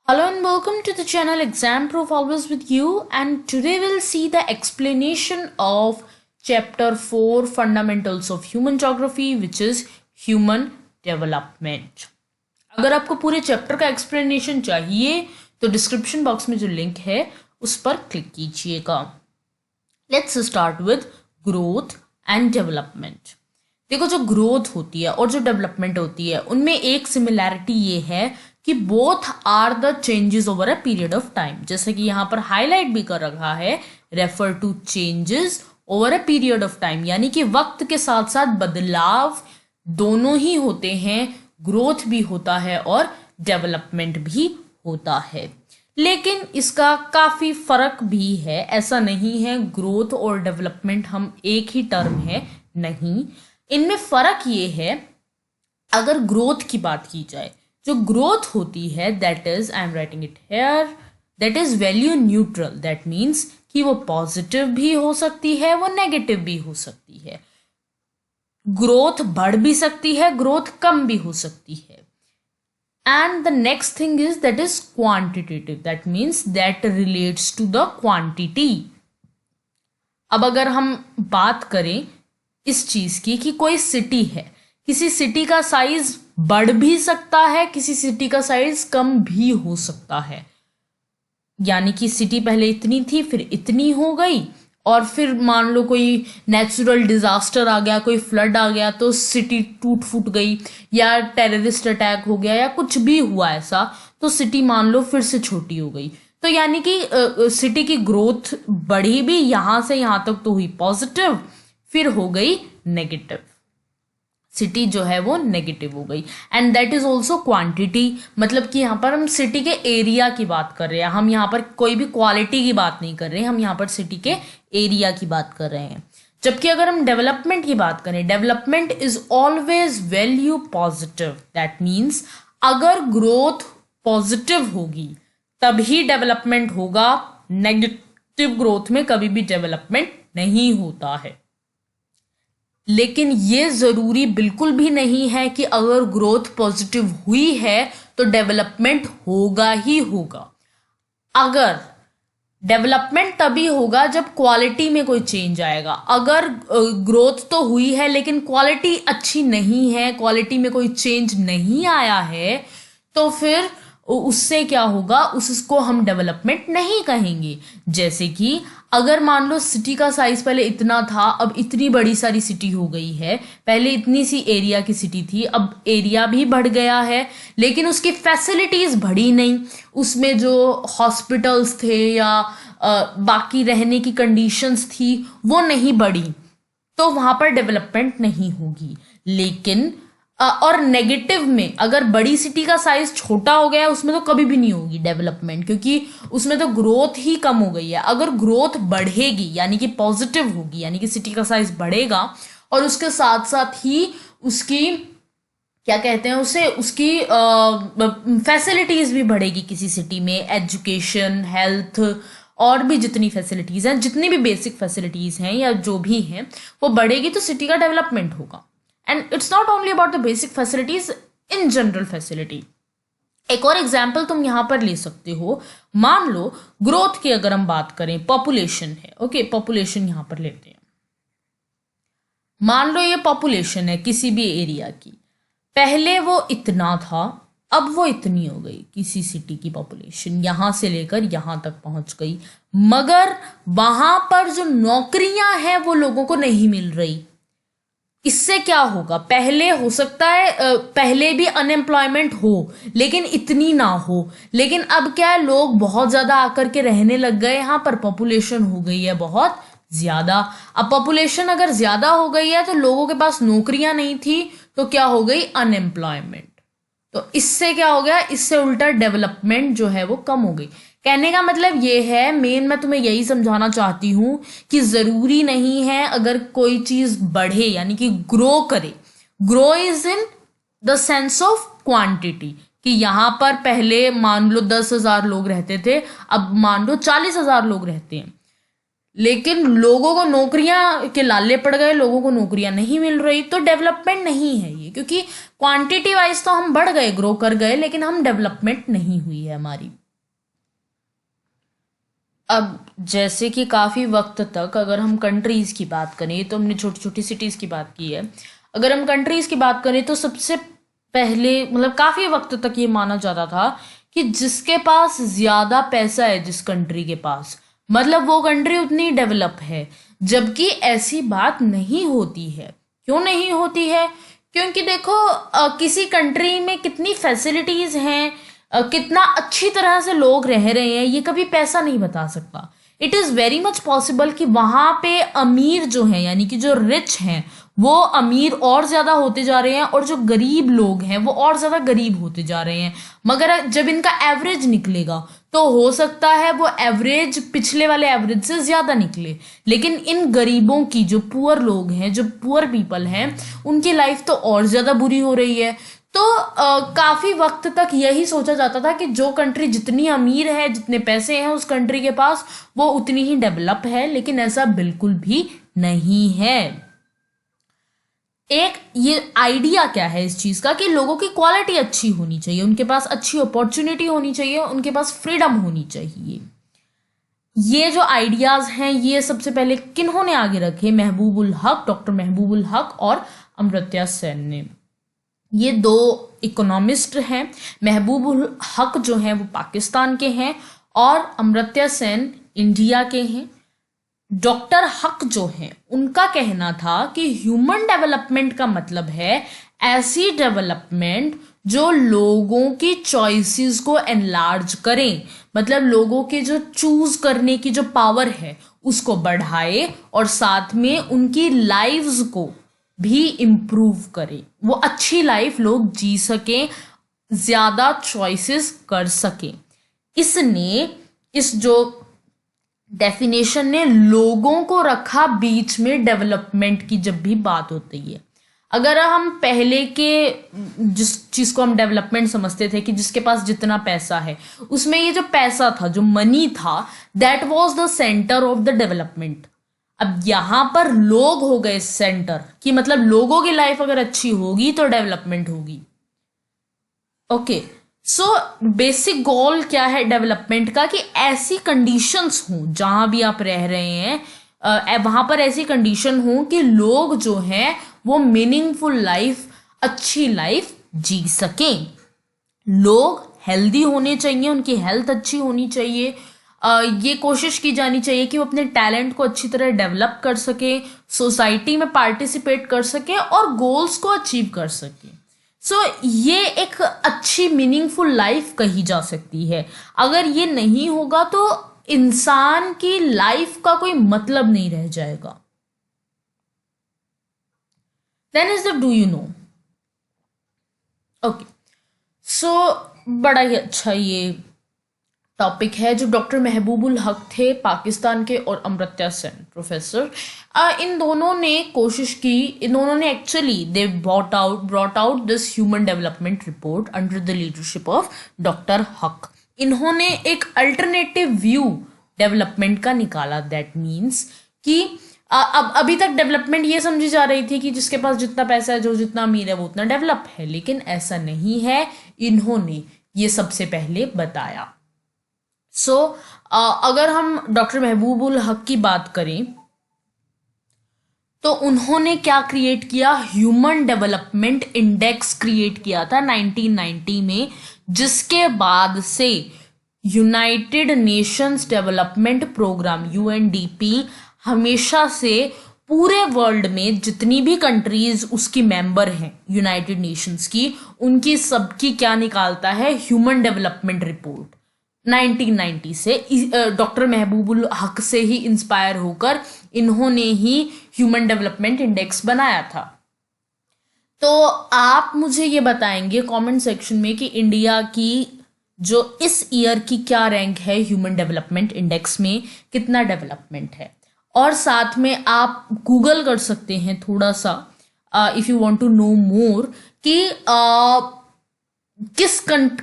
Hello and welcome to the channel Exam Proof, always with you, and today we'll see the explanation of chapter 4 Fundamentals of Human Geography, which is Human Development. अगर आपको पूरे chapter का explanation चाहिए तो description box में जो link है उस पर क्लिक कीजिएगा. Let's start with growth and development. देखो, जो ग्रोथ होती है और जो डेवलपमेंट होती है उनमें एक सिमिलैरिटी ये है कि both are the changes over a period of time. जैसे कि यहाँ पर हाईलाइट भी कर रखा है, refer to changes over a period of time, यानी कि वक्त के साथ साथ बदलाव दोनों ही होते हैं. ग्रोथ भी होता है और डेवलपमेंट भी होता है, लेकिन इसका काफी फर्क भी है. ऐसा नहीं है ग्रोथ और डेवलपमेंट हम एक ही टर्म है, नहीं. इनमें फर्क ये है, अगर ग्रोथ की बात की जाए, जो ग्रोथ होती है that is, I am writing it here, that is value neutral. That means कि वो पॉजिटिव भी हो सकती है, वो नेगेटिव भी हो सकती है. ग्रोथ बढ़ भी सकती है, ग्रोथ कम भी हो सकती है. And the next thing is that is quantitative. That means that relates to the quantity. अब अगर हम बात करें इस चीज की कि कोई सिटी है, किसी सिटी का साइज बढ़ भी सकता है, किसी सिटी का साइज कम भी हो सकता है. यानी कि सिटी पहले इतनी थी, फिर इतनी हो गई, और फिर मान लो कोई नेचुरल डिजास्टर आ गया, कोई फ्लड आ गया तो सिटी टूट फूट गई, या टेररिस्ट अटैक हो गया, या कुछ भी हुआ ऐसा, तो सिटी मान लो फिर से छोटी हो गई. तो यानी कि सिटी की ग्रोथ बढ़ी भी, यहां से यहां तक तो हुई पॉजिटिव, फिर हो गई नेगेटिव. सिटी जो है वो नेगेटिव हो गई. And that is also quantity. मतलब कि यहाँ पर हम सिटी के एरिया की बात कर रहे हैं, हम यहाँ पर कोई भी क्वालिटी की बात नहीं कर रहे हैं, हम यहाँ पर सिटी के एरिया की बात कर रहे हैं. जबकि अगर हम डेवलपमेंट की बात करें, development is always value positive. That means अगर ग्रोथ पॉजिटिव होगी तभी डेवलपमेंट होगा. नेगेटिव ग्रोथ में कभी भी डेवलपमेंट नहीं होता है. लेकिन ये जरूरी बिल्कुल भी नहीं है कि अगर ग्रोथ पॉजिटिव हुई है तो डेवलपमेंट होगा ही होगा. अगर डेवलपमेंट तभी होगा जब क्वालिटी में कोई चेंज आएगा. अगर ग्रोथ तो हुई है लेकिन क्वालिटी अच्छी नहीं है, क्वालिटी में कोई चेंज नहीं आया है, तो फिर उससे क्या होगा, उसको हम डेवलपमेंट नहीं कहेंगे. जैसे कि अगर मान लो सिटी का साइज पहले इतना था, अब इतनी बड़ी सारी सिटी हो गई है. पहले इतनी सी एरिया की सिटी थी, अब एरिया भी बढ़ गया है, लेकिन उसकी फैसिलिटीज बढ़ी नहीं. उसमें जो हॉस्पिटल्स थे या बाकी रहने की कंडीशंस थी वो नहीं बढ़ी, तो वहां पर डेवलपमेंट नहीं होगी. लेकिन और नेगेटिव में अगर बड़ी सिटी का साइज छोटा हो गया, उसमें तो कभी भी नहीं होगी डेवलपमेंट, क्योंकि उसमें तो ग्रोथ ही कम हो गई है. अगर ग्रोथ बढ़ेगी यानी कि पॉजिटिव होगी, यानी कि सिटी का साइज बढ़ेगा और उसके साथ साथ ही उसकी क्या कहते हैं उसे, उसकी फैसिलिटीज भी बढ़ेगी. किसी सिटी में एजुकेशन, हेल्थ और भी जितनी फैसिलिटीज हैं, जितनी भी बेसिक फैसिलिटीज हैं या जो भी हैं, वो बढ़ेगी तो सिटी का डेवलपमेंट होगा. And it's not only about the basic facilities, in general facility. एक और एग्जाम्पल तुम यहां पर ले सकते हो. मान लो ग्रोथ की अगर हम बात करें, पॉपुलेशन है, ओके, पॉपुलेशन यहां पर लेते हैं. मान लो ये पॉपुलेशन है किसी भी एरिया की. पहले वो इतना था, अब वो इतनी हो गई. किसी सिटी की पॉपुलेशन यहां से लेकर यहां तक पहुंच गई, मगर वहां पर जो नौकरियां हैं वो लोगों को नहीं मिल रही. इससे क्या होगा, पहले हो सकता है पहले भी अनएम्प्लॉयमेंट हो लेकिन इतनी ना हो, लेकिन अब क्या है, लोग बहुत ज्यादा आकर के रहने लग गए यहां पर, पॉपुलेशन हो गई है बहुत ज्यादा. अब पॉपुलेशन अगर ज्यादा हो गई है तो लोगों के पास नौकरियां नहीं थी, तो क्या हो गई, अनएम्प्लॉयमेंट. तो इससे क्या हो गया, इससे उल्टा डेवलपमेंट जो है वो कम हो गई. कहने का मतलब ये है, मेन मैं तुम्हें यही समझाना चाहती हूं कि जरूरी नहीं है अगर कोई चीज बढ़े यानी कि ग्रो करे. Grow is in the sense of quantity, कि यहां पर पहले मान लो 10,000 लोग रहते थे, अब मान लो 40,000 लोग रहते हैं. लेकिन लोगों को नौकरियां के लाले पड़ गए, लोगों को नौकरियां नहीं मिल रही, तो डेवलपमेंट नहीं है ये, क्योंकि क्वांटिटी वाइज तो हम बढ़ गए, ग्रो कर गए, लेकिन हम डेवलपमेंट नहीं हुई है हमारी। अब जैसे कि काफ़ी वक्त तक अगर हम कंट्रीज़ की बात करें, तो हमने छोटी छोटी सिटीज़ की बात की है, अगर हम कंट्रीज़ की बात करें तो सबसे पहले मतलब काफ़ी वक्त तक ये माना जाता था कि जिसके पास ज़्यादा पैसा है, जिस कंट्री के पास, मतलब वो कंट्री उतनी डेवलप है। जबकि ऐसी बात नहीं होती है। क्यों नहीं होती है? क्योंकि देखो किसी कंट्री में कितनी फैसिलिटीज़ हैं, कितना अच्छी तरह से लोग रह रहे हैं, ये कभी पैसा नहीं बता सकता। It is very much possible कि वहाँ पे अमीर जो हैं, यानी कि जो रिच हैं, वो अमीर और ज़्यादा होते जा रहे हैं, और जो गरीब लोग हैं वो और ज़्यादा गरीब होते जा रहे हैं। मगर जब इनका एवरेज निकलेगा तो हो सकता है वो एवरेज पिछले वाले एवरेज से ज़्यादा निकले, लेकिन इन गरीबों की, जो पुअर लोग हैं, जो पुअर पीपल हैं, उनकी लाइफ तो और ज़्यादा बुरी हो रही है। तो काफी वक्त तक यही सोचा जाता था कि जो कंट्री जितनी अमीर है, जितने पैसे हैं उस कंट्री के पास, वो उतनी ही डेवलप है, लेकिन ऐसा बिल्कुल भी नहीं है। एक ये आइडिया क्या है इस चीज का कि लोगों की क्वालिटी अच्छी होनी चाहिए, उनके पास अच्छी अपॉर्चुनिटी होनी चाहिए, उनके पास फ्रीडम होनी चाहिए। ये जो आइडियाज हैं ये सबसे पहले किन्होंने आगे रखे? महबूबुल हक, डॉक्टर महबूबुल हक और अमर्त्य सेन ने। ये दो इकोनॉमिस्ट हैं। महबूबुल हक जो हैं वो पाकिस्तान के हैं और अमर्त्य सेन इंडिया के हैं। डॉक्टर हक जो हैं उनका कहना था कि ह्यूमन डेवलपमेंट का मतलब है ऐसी डेवलपमेंट जो लोगों की चॉइसेस को एनलार्ज करें, मतलब लोगों के जो चूज करने की जो पावर है उसको बढ़ाए और साथ में उनकी लाइव्स को भी इम्प्रूव करे, वो अच्छी लाइफ लोग जी सकें, ज्यादा चॉइसेस कर सकें। इसने, इस जो डेफिनेशन ने लोगों को रखा बीच में डेवलपमेंट की जब भी बात होती है। अगर हम पहले के जिस चीज को हम डेवलपमेंट समझते थे कि जिसके पास जितना पैसा है, उसमें ये जो पैसा था, जो मनी था, that was the centre of the development. अब यहां पर लोग हो गए सेंटर, कि मतलब लोगों की लाइफ अगर अच्छी होगी तो डेवलपमेंट होगी। ओके, सो बेसिक गोल क्या है डेवलपमेंट का? कि ऐसी कंडीशंस हों जहां भी आप रह रहे हैं, वहां पर ऐसी कंडीशन हो कि लोग जो हैं वो मीनिंगफुल लाइफ, अच्छी लाइफ जी सकें। लोग हेल्दी होने चाहिए, उनकी हेल्थ अच्छी होनी चाहिए। ये कोशिश की जानी चाहिए कि वो अपने टैलेंट को अच्छी तरह डेवलप कर सके, सोसाइटी में पार्टिसिपेट कर सके और गोल्स को अचीव कर सके। सो ये एक अच्छी मीनिंगफुल लाइफ कही जा सकती है। अगर ये नहीं होगा तो इंसान की लाइफ का कोई मतलब नहीं रह जाएगा। Then is the do you know. Okay, so बड़ा ही अच्छा ये टॉपिक है जो डॉक्टर महबूबुल हक थे पाकिस्तान के और अमर्त्य सेन प्रोफेसर, इन दोनों ने कोशिश की, इन दोनों ने actually they brought out this human development report under the leadership of doctor हक। इन्होंने एक अल्टरनेटिव व्यू डेवलपमेंट का निकाला। दैट मीन्स कि अब अभी तक डेवलपमेंट ये समझी जा रही थी कि जिसके पास जितना पैसा है, जो जितना अमीर है, वो उतना डेवलप है, लेकिन ऐसा नहीं है। इन्होंने ये सबसे पहले बताया। सो अगर हम डॉक्टर महबूबुल हक की बात करें तो उन्होंने क्या क्रिएट किया? ह्यूमन डेवलपमेंट इंडेक्स क्रिएट किया था 1990 में, जिसके बाद से United Nations Development Programme UNDP हमेशा से पूरे वर्ल्ड में जितनी भी कंट्रीज उसकी मेंबर हैं यूनाइटेड नेशंस की, उनकी सबकी क्या निकालता है? Human development report. 1990 से डॉक्टर महबूबुल हक से ही इंस्पायर होकर इन्होंने ही ह्यूमन डेवलपमेंट इंडेक्स बनाया था। तो आप मुझे ये बताएंगे कमेंट सेक्शन में कि इंडिया की जो इस ईयर की क्या रैंक है ह्यूमन डेवलपमेंट इंडेक्स में, कितना डेवलपमेंट है। और साथ में आप गूगल कर सकते हैं थोड़ा सा, if you want to know more, कि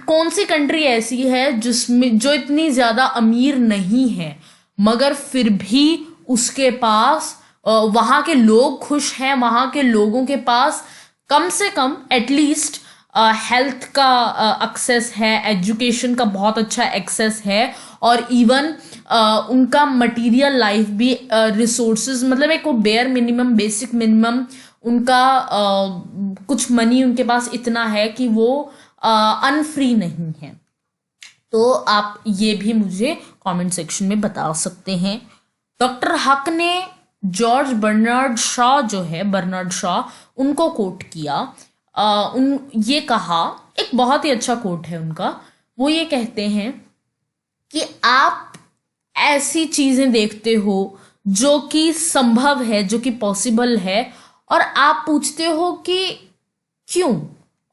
कौन सी कंट्री ऐसी है जिसमें जो इतनी ज्यादा अमीर नहीं है मगर फिर भी उसके पास वहाँ के लोग खुश हैं, वहाँ के लोगों के पास कम से कम एटलीस्ट हेल्थ का एक्सेस है, एजुकेशन का बहुत अच्छा एक्सेस है, और इवन उनका मटेरियल लाइफ भी रिसोर्सेज मतलब एक वो बेयर मिनिमम बेसिक मिनिमम उनका कुछ मनी उनके पास इतना है कि वो अनफ्री नहीं है। तो आप ये भी मुझे कमेंट सेक्शन में बता सकते हैं। डॉक्टर हक ने जॉर्ज बर्नार्ड शॉ जो है, बर्नार्ड शॉ, उनको कोट किया। ये कहा, एक बहुत ही अच्छा कोट है उनका, वो ये कहते हैं कि आप ऐसी चीजें देखते हो जो कि संभव है, जो कि पॉसिबल है, और आप पूछते हो कि क्यों,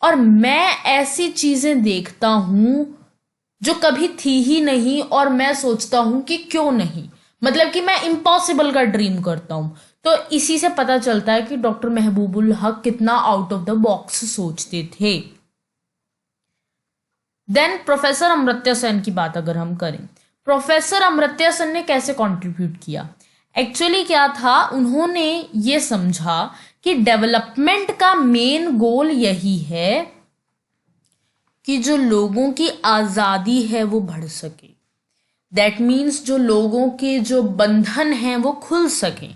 और मैं ऐसी चीजें देखता हूं जो कभी थी ही नहीं और मैं सोचता हूं कि क्यों नहीं, मतलब कि मैं इम्पॉसिबल का ड्रीम करता हूं। तो इसी से पता चलता है कि डॉक्टर महबूबुल हक कितना आउट ऑफ द बॉक्स सोचते थे। देन प्रोफेसर अमर्त्य सेन की बात अगर हम करें, प्रोफेसर अमर्त्य सेन ने कैसे कंट्रीब्यूट किया? एक्चुअली क्या था, उन्होंने ये समझा कि डेवलपमेंट का मेन गोल यही है कि जो लोगों की आज़ादी है वो बढ़ सके। दैट मीन्स जो लोगों के जो बंधन हैं वो खुल सकें।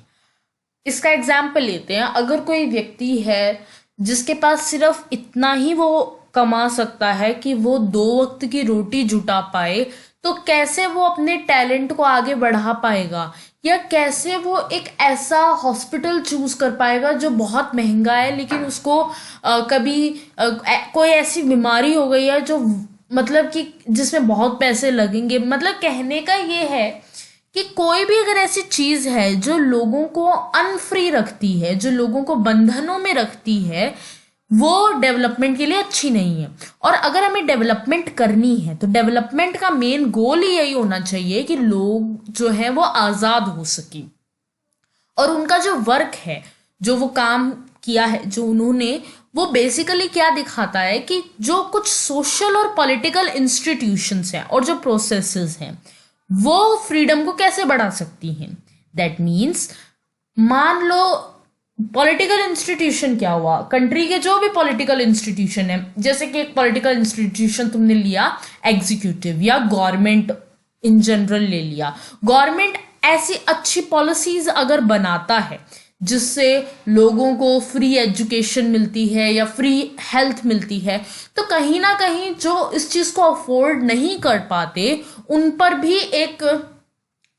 इसका एग्जाम्पल लेते हैं, अगर कोई व्यक्ति है जिसके पास सिर्फ इतना ही वो कमा सकता है कि वो 2 वक्त की रोटी जुटा पाए, तो कैसे वो अपने टैलेंट को आगे बढ़ा पाएगा, या कैसे वो एक ऐसा हॉस्पिटल चूज कर पाएगा जो बहुत महंगा है लेकिन उसको कभी कोई ऐसी बीमारी हो गई है जो मतलब कि जिसमें बहुत पैसे लगेंगे। मतलब कहने का ये है कि कोई भी अगर ऐसी चीज है जो लोगों को अनफ्री रखती है, जो लोगों को बंधनों में रखती है, वो डेवलपमेंट के लिए अच्छी नहीं है। और अगर हमें डेवलपमेंट करनी है तो डेवलपमेंट का मेन गोल ही यही होना चाहिए कि लोग जो है वो आजाद हो सके। और उनका जो वर्क है, जो वो काम किया है, जो उन्होंने, वो बेसिकली क्या दिखाता है कि जो कुछ सोशल और पॉलिटिकल इंस्टीट्यूशंस हैं और जो प्रोसेसेस हैं वो फ्रीडम को कैसे बढ़ा सकती हैं। दैट मीन्स मान लो पॉलिटिकल इंस्टीट्यूशन क्या हुआ, कंट्री के जो भी पॉलिटिकल इंस्टीट्यूशन है, जैसे कि एक पॉलिटिकल इंस्टीट्यूशन तुमने लिया एग्जीक्यूटिव या गवर्नमेंट इन जनरल ले लिया। गवर्नमेंट ऐसी अच्छी पॉलिसीज अगर बनाता है जिससे लोगों को फ्री एजुकेशन मिलती है या फ्री हेल्थ मिलती है, तो कहीं ना कहीं जो इस चीज को अफोर्ड नहीं कर पाते उन पर भी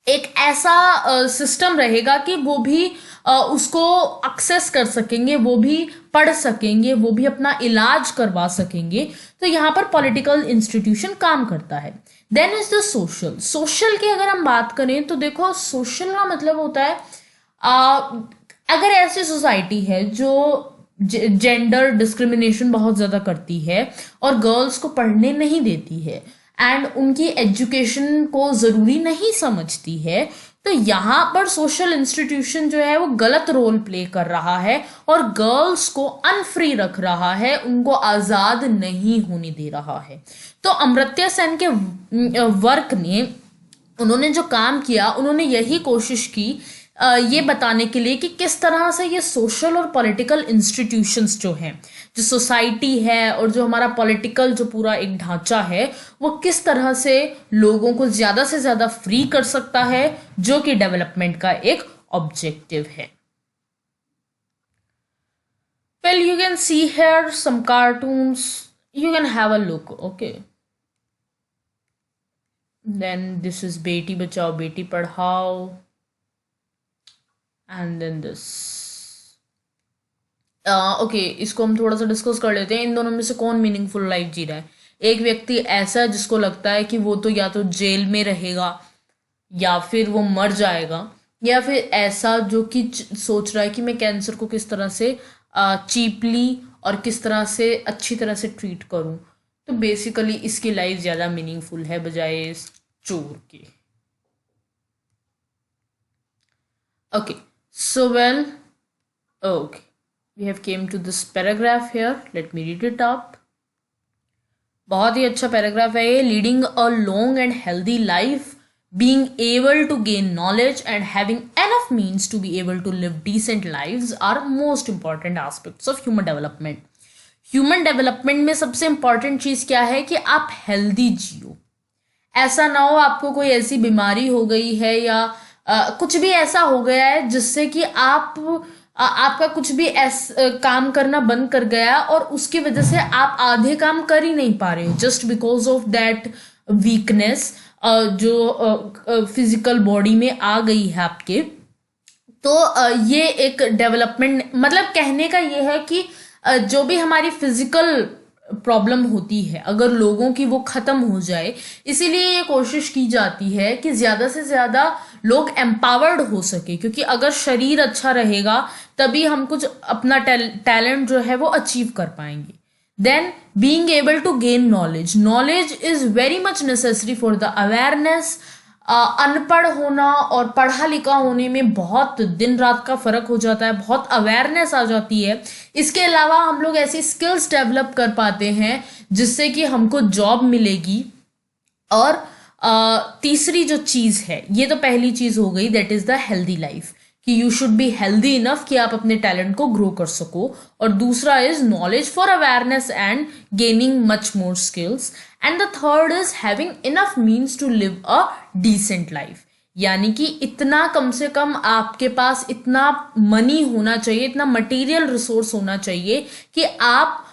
एक ऐसा सिस्टम रहेगा कि वो भी उसको एक्सेस कर सकेंगे, वो भी पढ़ सकेंगे, वो भी अपना इलाज करवा सकेंगे। तो यहाँ पर पॉलिटिकल इंस्टीट्यूशन काम करता है। Then is the social. Social की अगर हम बात करें तो देखो, सोशल का मतलब होता है अगर ऐसी सोसाइटी है जो जेंडर डिस्क्रिमिनेशन बहुत ज्यादा करती है और गर्ल्स को पढ़ने नहीं देती है एंड उनकी एजुकेशन को जरूरी नहीं समझती है, तो यहाँ पर सोशल इंस्टीट्यूशन जो है वो गलत रोल प्ले कर रहा है और गर्ल्स को अनफ्री रख रहा है, उनको आजाद नहीं होने दे रहा है। तो अमर्त्य सेन के वर्क ने, उन्होंने जो काम किया, उन्होंने यही कोशिश की ये बताने के लिए कि किस तरह से ये सोशल और पॉलिटिकल इंस्टीट्यूशंस जो हैं, जो सोसाइटी है और जो हमारा पॉलिटिकल जो पूरा एक ढांचा है, वो किस तरह से लोगों को ज्यादा से ज्यादा फ्री कर सकता है, जो कि डेवलपमेंट का एक ऑब्जेक्टिव है। Well, you can see here some cartoons. You can have a look, okay? Then this is Beti Bachao, Beti Padhao. And then this. Okay, इसको हम थोड़ा सा डिस्कस कर लेते हैं। इन दोनों में से कौन मीनिंगफुल लाइफ जी रहा है? एक व्यक्ति ऐसा जिसको लगता है कि वो तो या तो जेल में रहेगा या फिर वो मर जाएगा, या फिर ऐसा जो कि सोच रहा है कि मैं कैंसर को किस तरह से चीपली और किस तरह से अच्छी तरह से ट्रीट करूं। तो बेसिकली इसकी लाइफ ज़्यादा मीनिंगफुल है बजाय इस चोर के। Okay, so well, okay, we have came to this paragraph here. Let me read it up. बहुत ही अच्छा पैराग्राफ है ये। Leading a long and healthy life being able to gain knowledge and having enough means to be able to live decent lives are most important aspects of human development. Human development में सबसे important चीज क्या है कि आप healthy जियो. ऐसा ना हो आपको कोई ऐसी बीमारी हो गई है या कुछ भी ऐसा हो गया है जिससे कि आपका कुछ भी काम करना बंद कर गया और उसकी वजह से आप आधे काम कर ही नहीं पा रहे हो just because of that weakness जो फिजिकल बॉडी में आ गई है आपके. तो ये एक डेवलपमेंट मतलब कहने का ये है कि जो भी हमारी फिजिकल प्रॉब्लम होती है अगर लोगों की वो खत्म हो जाए, इसीलिए ये कोशिश की जाती है कि ज्यादा से ज्यादा लोग एम्पावर्ड हो सके, क्योंकि अगर शरीर अच्छा रहेगा तभी हम कुछ अपना टैलेंट जो है वो अचीव कर पाएंगे. Then being able to gain knowledge. Knowledge is very much necessary for the awareness. अनपढ़ होना और पढ़ा लिखा होने में बहुत दिन रात का फर्क हो जाता है, बहुत अवेयरनेस आ जाती है. इसके अलावा हम लोग ऐसी स्किल्स डेवलप कर पाते हैं जिससे कि हमको जॉब मिलेगी. और तीसरी जो चीज है, ये तो पहली चीज हो गई, that is the healthy life, कि you should be healthy enough कि आप अपने टैलेंट को ग्रो कर सको. और दूसरा is knowledge for awareness and gaining much more skills. And the third is having enough means to live a decent life, यानी कि इतना कम से कम आपके पास इतना मनी होना चाहिए, इतना मटेरियल रिसोर्स होना चाहिए कि आप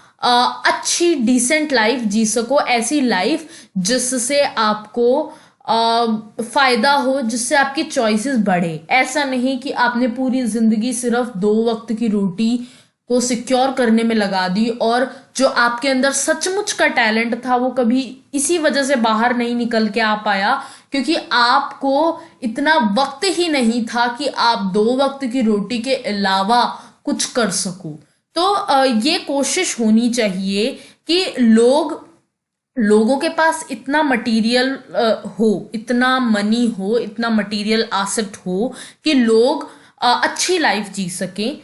अच्छी डिसेंट लाइफ जी सको. ऐसी लाइफ जिससे आपको फायदा हो, जिससे आपकी चॉइसेस बढ़े. ऐसा नहीं कि आपने पूरी जिंदगी सिर्फ 2 वक्त की रोटी को सिक्योर करने में लगा दी और जो आपके अंदर सचमुच का टैलेंट था वो कभी इसी वजह से बाहर नहीं निकल के आ पाया क्योंकि आपको इतना वक्त ही नहीं था कि आप 2 वक्त की रोटी के अलावा कुछ कर सको. तो ये कोशिश होनी चाहिए कि लोगों के पास इतना मटेरियल हो, इतना मनी हो, इतना मटेरियल एसेट हो कि लोग अच्छी लाइफ जी सकें.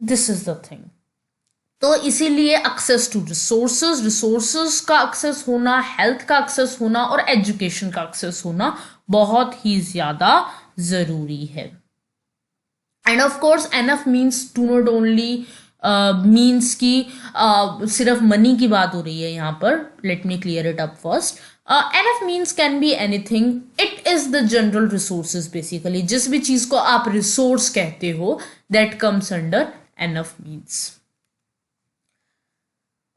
This is the thing. तो इसीलिए एक्सेस टू रिसोर्सेज का एक्सेस होना, हेल्थ का एक्सेस होना और एजुकेशन का एक्सेस होना बहुत ही ज्यादा जरूरी है. End of course enough means do not only means की सिर्फ मनी की बात हो रही है यहाँ पर. Let me clear it up first. Enough means can be anything. It is the general resources. Basically जिस भी चीज को आप रिसोर्स कहते हो that comes under enough means.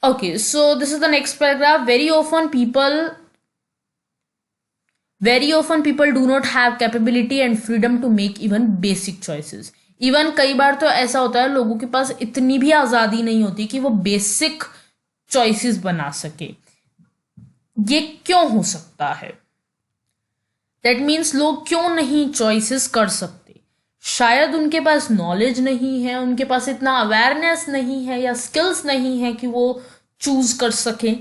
Okay, so this is the next paragraph. Very often people do not have capability and freedom to make even basic choices. Even कई बार तो ऐसा होता है लोगों के पास इतनी भी आजादी नहीं होती कि वो बेसिक चॉइसेस बना सके. ये क्यों हो सकता है? That means लोग क्यों नहीं चॉइसेस कर सकते? शायद उनके पास नॉलेज नहीं है, उनके पास इतना अवेयरनेस नहीं है या स्किल्स नहीं है कि वो चूज कर सकें.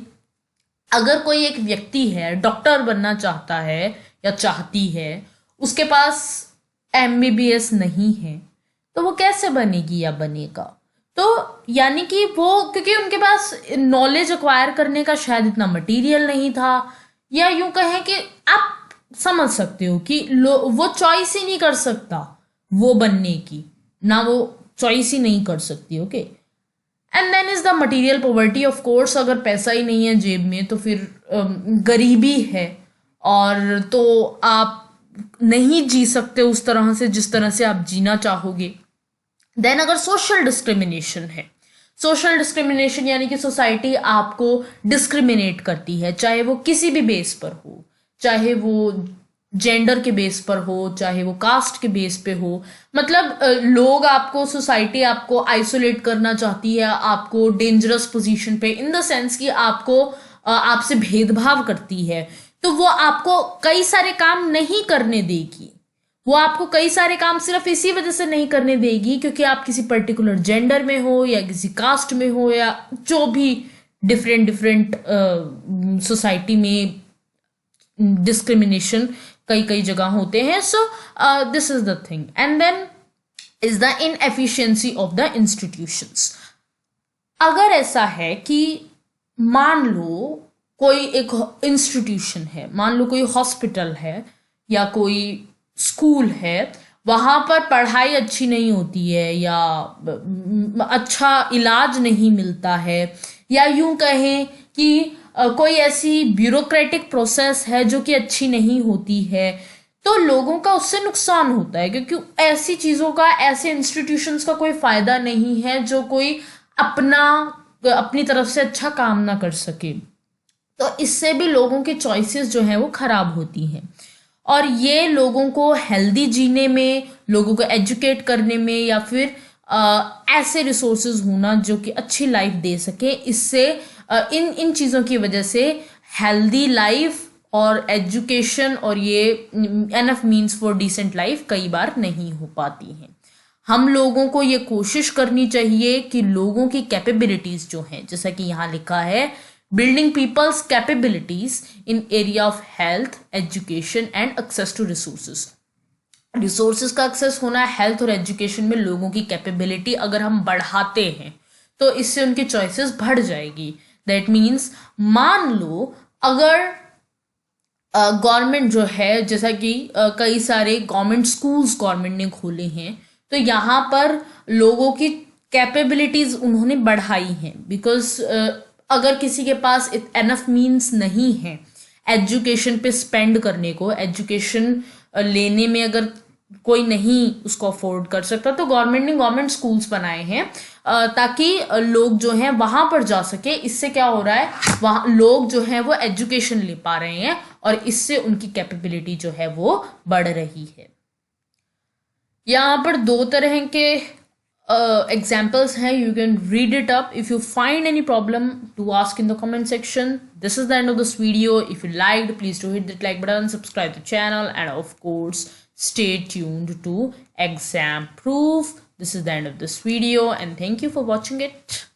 अगर कोई एक व्यक्ति है, डॉक्टर बनना चाहता है या चाहती है, उसके पास MBBS नहीं है तो वो कैसे बनेगी या बनेगा? तो यानी कि वो क्योंकि उनके पास नॉलेज एक्वायर करने का शायद इतना मटेरियल नहीं था, या यूं कहें कि आप समझ सकते हो कि वो चॉइस ही नहीं कर सकता वो बनने की, ना वो चॉइस ही नहीं कर सकती. Okay. And then is the material poverty. Of course अगर पैसा ही नहीं है जेब में तो फिर गरीबी है और तो आप नहीं जी सकते उस तरह से जिस तरह से आप जीना चाहोगे. देन अगर सोशल डिस्क्रिमिनेशन है, सोशल डिस्क्रिमिनेशन यानी कि सोसाइटी आपको डिस्क्रिमिनेट करती है, चाहे वो किसी भी बेस पर हो, चाहे वो जेंडर के बेस पर हो, चाहे वो कास्ट के बेस पे हो. मतलब लोग आपको, सोसाइटी आपको आइसोलेट करना चाहती है, आपको डेंजरस पोजीशन पे, इन द सेंस कि आपको आपसे भेदभाव करती है. तो वो आपको कई सारे काम नहीं करने देगी. वो आपको कई सारे काम सिर्फ इसी वजह से नहीं करने देगी क्योंकि आप किसी पर्टिकुलर जेंडर में हो या किसी कास्ट में हो या जो भी डिफरेंट सोसाइटी में डिस्क्रिमिनेशन कई जगह होते हैं. So this is the thing. And then is the inefficiency of the institutions. अगर ऐसा है कि मान लो कोई एक इंस्टीट्यूशन है, मान लो कोई हॉस्पिटल है या कोई स्कूल है, वहाँ पर पढ़ाई अच्छी नहीं होती है या अच्छा इलाज नहीं मिलता है, या यूं कहें कि कोई ऐसी ब्यूरोक्रेटिक प्रोसेस है जो कि अच्छी नहीं होती है, तो लोगों का उससे नुकसान होता है, क्योंकि ऐसी चीज़ों का, ऐसे इंस्टीट्यूशंस का कोई फायदा नहीं है जो कोई अपनी तरफ से अच्छा काम ना कर सके। तो इससे भी लोगों के चॉइसेस जो हैं वो खराब होती हैं, और ये लोगों को हेल्दी जीने में, लोगों को एजुकेट करने में, या फिर ऐसे रिसोर्सेज होना जो कि अच्छी लाइफ दे सके, इससे इन इन चीज़ों की वजह से हेल्दी लाइफ और एजुकेशन और ये enough means for decent life कई बार नहीं हो पाती हैं। हम लोगों को ये कोशिश करनी चाहिए कि लोगों की कैपेबिलिटीज जो हैं, जैसा कि यहाँ लिखा है, building people's capabilities in area of health, education and access to resources. Resources का एक्सेस होना, हेल्थ और एजुकेशन में लोगों की कैपेबिलिटी अगर हम बढ़ाते हैं तो इससे उनकी चॉइसेस बढ़ जाएगी। दैट मीन्स मान लो अगर गवर्नमेंट जो है, जैसा कि कई सारे गवर्नमेंट स्कूल्स गवर्नमेंट ने खोले हैं, तो यहाँ पर लोगों की कैपेबिलिटीज उन्होंने बढ़ाई हैं, बिकॉज अगर किसी के पास एनफ मीन्स नहीं है एजुकेशन पे स्पेंड करने को, एजुकेशन लेने में अगर कोई नहीं उसको अफोर्ड कर सकता, तो गवर्नमेंट ने गवर्नमेंट स्कूल्स बनाए हैं ताकि लोग जो हैं वहां पर जा सके। इससे क्या हो रहा है, वहां लोग जो हैं वो एजुकेशन ले पा रहे हैं और इससे उनकी कैपेबिलिटी जो है वो बढ़ रही है। यहाँ पर दो तरह के examples हैं, you can read it up. If you find any problem, to ask in the comment section. This is the end of this video. If you liked, please do hit that like button, subscribe to the channel, and of course stay tuned to Exam Proof. This is the end of this video and thank you for watching it.